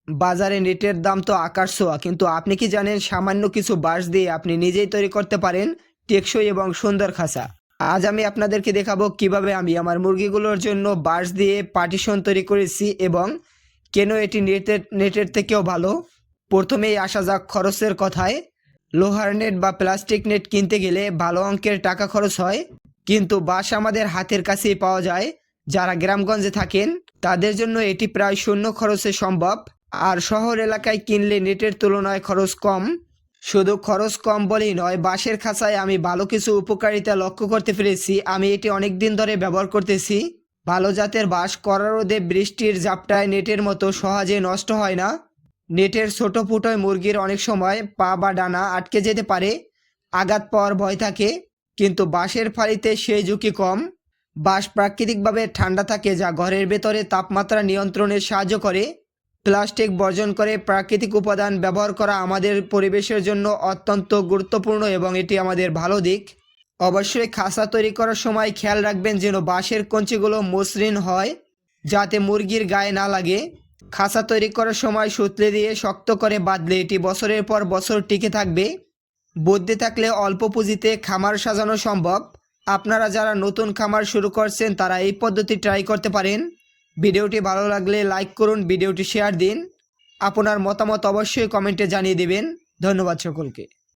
বাজারে নেটের দাম তো আকাশ ছোঁয়া, কিন্তু আপনি কি জানেন সামান্য কিছু বাঁশ দিয়ে আপনি নিজেই তৈরি করতে পারেন টেকসই এবং সুন্দর খাঁচা। আজ আমি আপনাদেরকে দেখাবো কিভাবে আমি আমার মুরগিগুলোর জন্য বাঁশ দিয়ে পার্টিশন তৈরি করেছি এবং কেন এটি নেটের থেকেও ভালো। প্রথমেই আসা যাক খরচের কথায়। লোহার নেট বা প্লাস্টিক নেট কিনতে গেলে ভালো অঙ্কের টাকা খরচ হয়, কিন্তু বাঁশ আমাদের হাতের কাছেই পাওয়া যায়। যারা গ্রামগঞ্জে থাকেন তাদের জন্য এটি প্রায় শূন্য খরচে সম্ভব। আর শহর এলাকায় কিনলে নেটের তুলনায় খরচ কম। শুধু খরচ কম বলেই নয়, বাঁশের খাঁচায় আমি ভালো কিছু উপকারিতা লক্ষ্য করতে পেরেছি। আমি এটি অনেক দিন ধরে ব্যবহার করতেছি। ভালো জাতের বাঁশ কড়া রোদে বৃষ্টির ঝাপটায় নেটের মতো সহজে নষ্ট হয় না। নেটের ছোট ফুটোয় মুরগির অনেক সময় পা বা ডানা আটকে যেতে পারে, আঘাত পাওয়ার ভয় থাকে, কিন্তু বাঁশের ফালিতে সেই ঝুঁকি কম। বাঁশ প্রাকৃতিকভাবে ঠান্ডা থাকে, যা ঘরের ভেতরে তাপমাত্রা নিয়ন্ত্রণে সাহায্য করে। প্লাস্টিক বর্জন করে প্রাকৃতিক উপাদান ব্যবহার করা আমাদের পরিবেশের জন্য অত্যন্ত গুরুত্বপূর্ণ এবং এটি আমাদের ভালো দিক। অবশ্যই খাঁচা তৈরি করার সময় খেয়াল রাখবেন যেন বাঁশের কঞ্চিগুলো মসৃণ হয়, যাতে মুরগির গায়ে না লাগে। খাঁচা তৈরি করার সময় সুতলি দিয়ে শক্ত করে বাঁধলে এটি বছরের পর বছর টিকে থাকবে। বুদ্ধি থাকলে অল্প পুঁজিতে খামার সাজানো সম্ভব। আপনারা যারা নতুন খামার শুরু করছেন তারা এই পদ্ধতি ট্রাই করতে পারেন। ভিডিওটি ভালো লাগলে লাইক করুন, ভিডিওটি শেয়ার দিন। আপনার মতামত অবশ্যই কমেন্টে জানিয়ে দেবেন। ধন্যবাদ সকলকে।